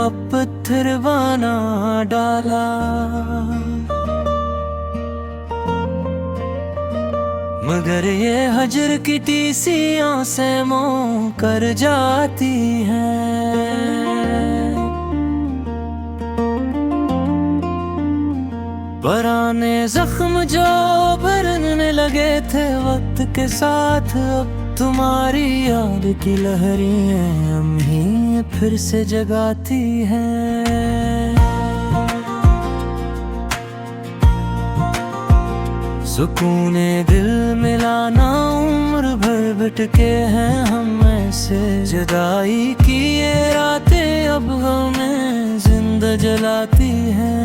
अब पत्थर बना डाला। मगर ये हजर की टीसियां से मोह कर जाती हैं। पुराने जख्म जो भरने लगे थे वक्त के साथ, अब तुम्हारी याद की लहरें हम ही फिर से जगाती हैं। सुकूने दिल मिलाना उम्र भर भटके हैं हम ऐसे, जुदाई की ये रातें अब हमें जिंदा जलाती हैं।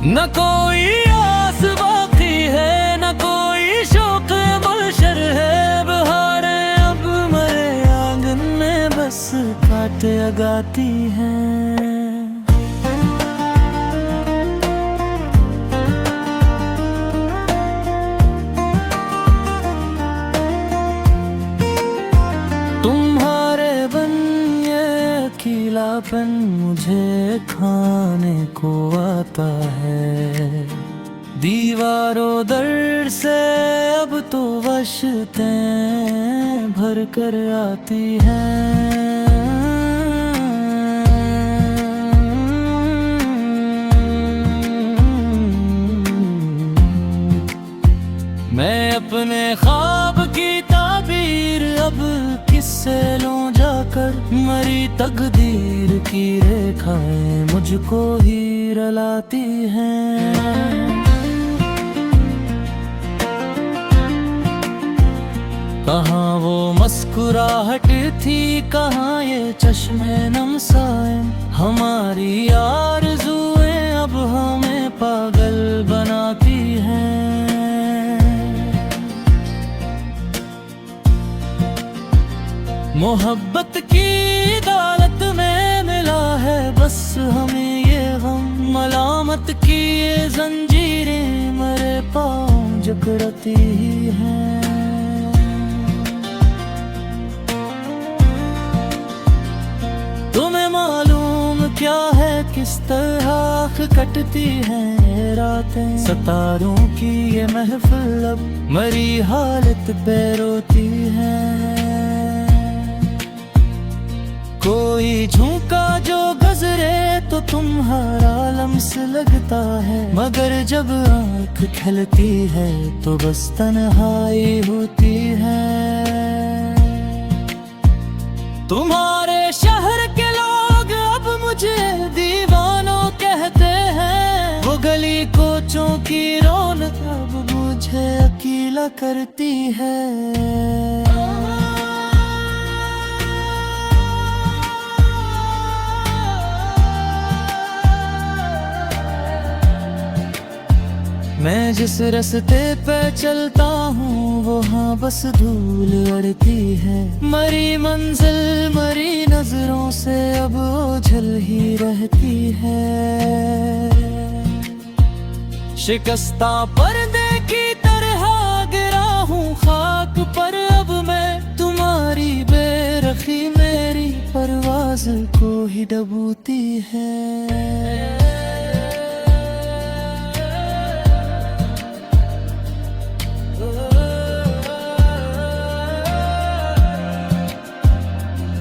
न कोई आस बाकी है, न कोई शौक बशर है। बहारें अब मरे आंगन में बस काटे लगाती हैं। तुम्हारे बन ये अकेलापन मुझे खाने को आता है। दीवारों दर्द से अब तो वशतें भर कर आती हैं। मैं अपने ख्वाब की ताबीर अब किससे लूं जाकर, मरी तकदीर की रेखाएं मुझको ही रलाती हैं। कहाँ वो मुस्कुराहट थी, कहाँ ये चश्मे नमसाए। हमारी आरज़ुएं अब हमें पागल बनाती हैं। मोहब्बत की दौलत में मिला है बस हमें ये गम। मलामत की ये जंजीरें मरे पाँव जकड़ती ही हैं। तुम्हें मालूम क्या है किस तरह कटती हैं रातें। सितारों की ये महफिल अब मरी हालत पे रोती है। कोई झोंका जो गजरे तो तुम्हारा लम्स लगता है, मगर जब आँख खिलती है तो बस तन्हाई होती है। तुम्हारे शहर के लोग अब मुझे दीवानों कहते हैं। वो गली कोचों की रौनक अब मुझे अकेला करती है। मैं जिस रास्ते पे चलता हूँ वहाँ बस धूल अड़ती है। मरी मंजिल मरी नजरों से अब ओझल ही रहती है। शिकस्ता पर्दे की तरह गिरा हूँ खाक पर अब मैं। तुम्हारी बेरखी मेरी परवाज को ही डबूती है।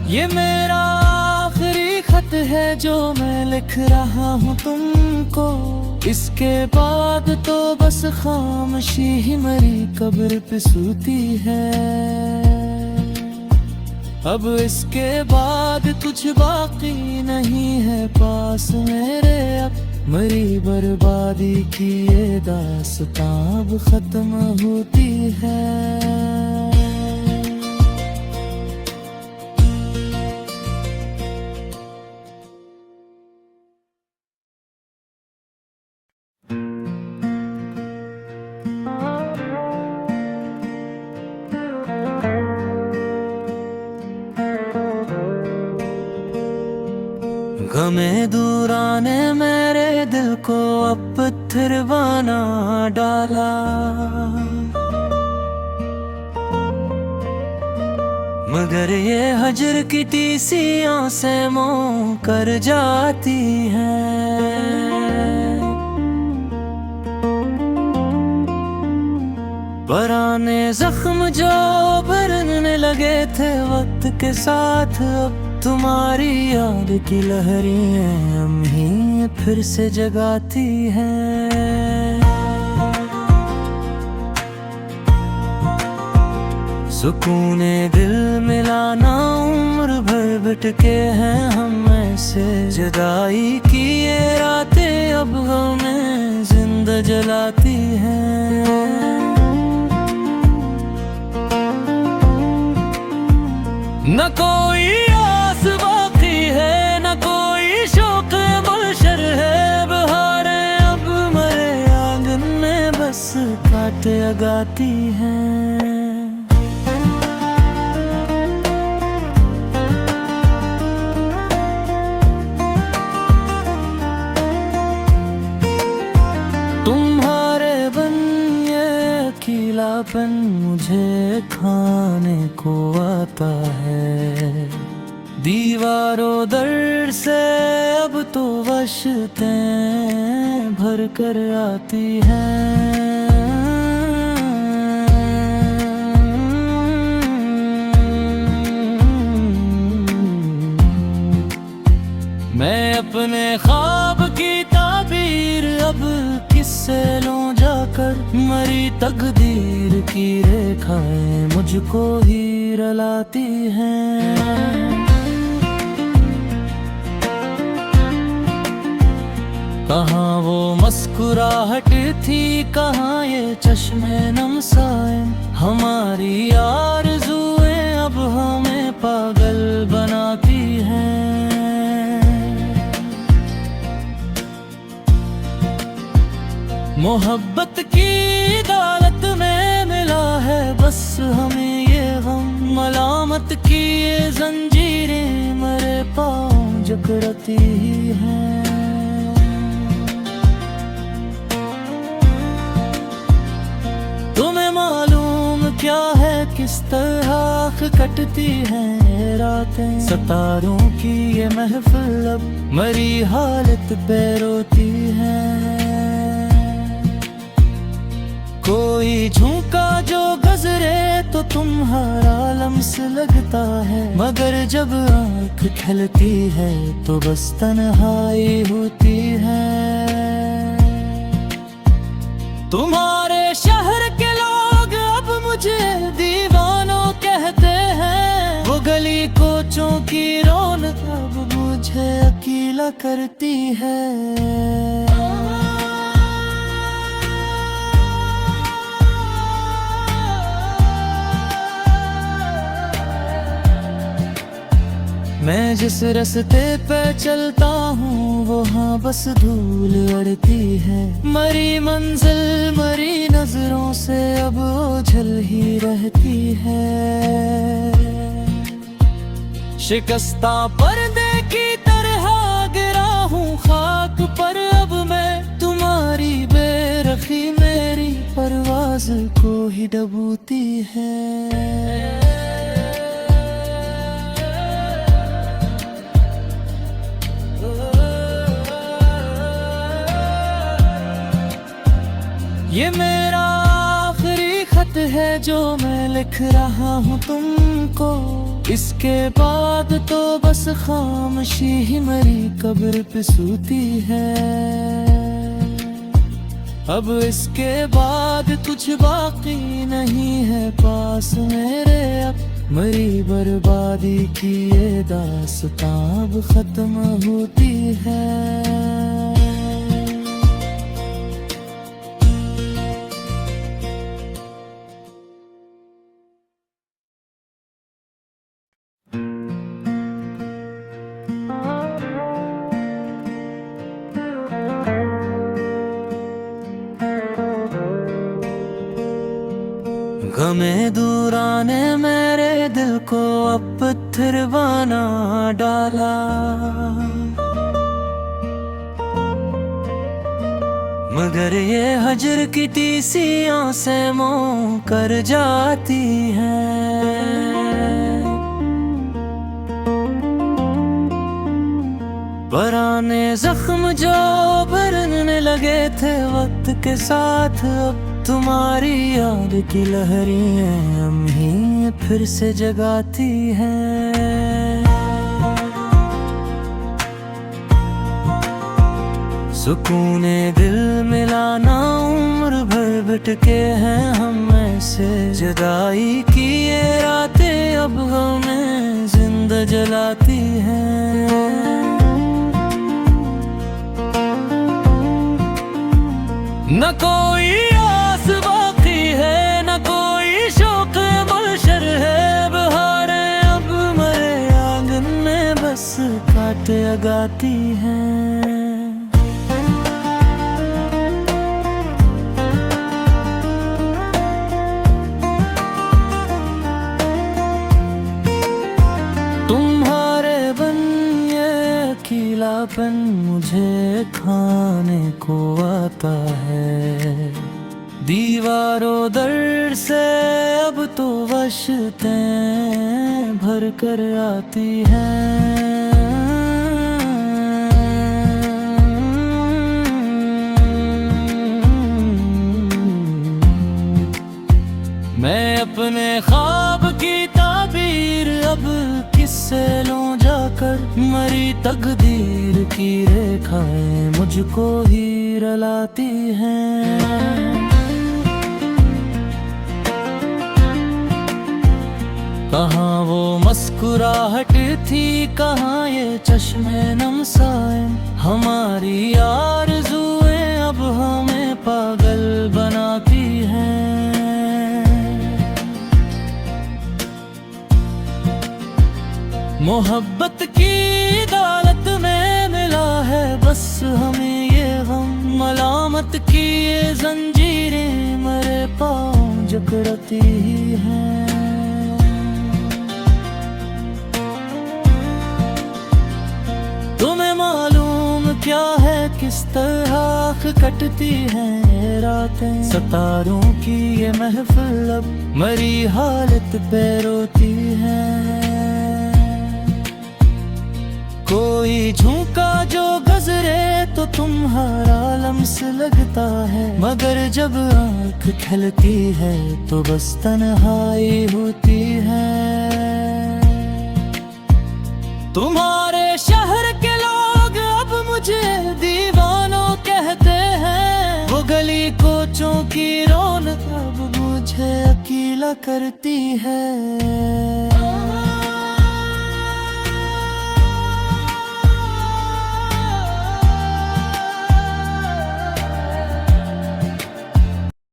ये मेरा आखिरी खत है जो मैं लिख रहा हूँ तुमको। इसके बाद तो बस खामोशी ही मरी कब्र पे सूती है। अब इसके बाद कुछ बाकी नहीं है पास मेरे। अब मरी बर्बादी की ये दास्तां अब खत्म होती है। गमे दूराने मेरे दिल को अब पत्थर बना डाला। मगर ये हजर की टीसियों से मुँह कर जाती हैं। पुराने जख्म जो भरने लगे थे वक्त के साथ, अब तुम्हारी याद की लहरें हम ही फिर से जगाती हैं। सुकूने दिल मिलाना उम्र भर भटके हैं हम ऐसे, जुदाई की ये रातें अब हमें जिंदा जलाती हैं। न कोई आस बाकी है, न कोई शौक गुलशन है, बहारें अब मरे आंगन में बस काटे लगाती हैं। तुम्हारे बन ये अकेलापन मुझे खाने को आता है, दीवारों दर से अब तो वशतें भर कर आती हैं। मैं अपने ख्वाब की ताबीर अब किससे लूं जाकर, मरी तकदीर की रेखाएं मुझको ही रलाती हैं। कहाँ वो मुस्कुराहट थी, कहाँ ये चश्मे नमसाए, हमारी आरज़ुएं अब हमें पागल बनाती हैं। मोहब्बत की दौलत में मिला है बस हमें ये गम, मलामत की ये जंजीरें मरे पाँव जकड़ती हैं। तुम्हें मालूम क्या है किस तरह कटती हैं रातें, सितारों की ये महफिल अब मरी हालत पे रोती है। कोई झोंका जो गजरे तो तुम्हारा लम्स लगता है, मगर जब आँख खिलती है तो बस तन्हाई होती है। तुम्हारे शहर के लोग अब मुझे दीवानों कहते हैं, वो गली कोचों की रौनक अब मुझे अकेला करती है। मैं जिस रास्ते पे चलता हूँ वहाँ बस धूल अड़ती है, मरी मंजिल मरी नजरों से अब ओझल ही रहती है। शिकस्ता पर्दे की तरह गिरा हूँ खाक पर अब मैं, तुम्हारी बेरखी मेरी परवाज़ को ही डबूती है। ये मेरा आखिरी खत है जो मैं लिख रहा हूँ तुमको, इसके बाद तो बस खामोशी ही मेरी कब्र पे सूती है। अब इसके बाद कुछ बाकी नहीं है पास मेरे, अब मरी बर्बादी की ये दास्तां अब खत्म होती है। गमे दूराने मेरे दिल को अब पत्थर बना डाला, मगर ये हजर की टीसियों से मुँह कर जाती हैं। पुराने जख्म जो भरने लगे थे वक्त के साथ, अब तुम्हारी याद की लहरें हम ही फिर से जगाती हैं। सुकूने दिल मिलाना उम्र भर भटके हैं हम ऐसे, जुदाई की ये रातें अब हमें जिंदा जलाती हैं। न कोई आस बाकी है, न कोई शौक गुलशन है, बहारें अब मरे आंगन में बस काटे गाती हैं। तुम्हारे बन ये अकेलापन मुझे खाने को आता है, दीवारों दर से अब तो वशतें भर कर आती हैं। मैं अपने ख्वाब की ताबीर अब किससे लूं जाकर, मरी तकदीर की रेखाएं मुझको ही रलाती हैं। कहाँ वो मुस्कुराहट थी, कहाँ ये चश्मे नम साए, हमारी आरज़ुएं अब हमें पागल बनाती हैं। मोहब्बत की दौलत में मिला है बस हमें ये गम, मलामत की ये जंजीरें मेरे पाँव जकड़ती ही हैं। तुम्हें मालूम क्या है किस तरह कटती हैं रातें, सितारों की ये महफिल अब मरी हालत पे रोती है। कोई झोंका जो गजरे तो तुम्हारा लम्स लगता है, मगर जब आँख खिलती है तो बस तन्हाई होती है। तुम्हारे शहर के लोग अब मुझे दीवानों कहते हैं, वो गली कोचों की रौनक अब मुझे अकेला करती है।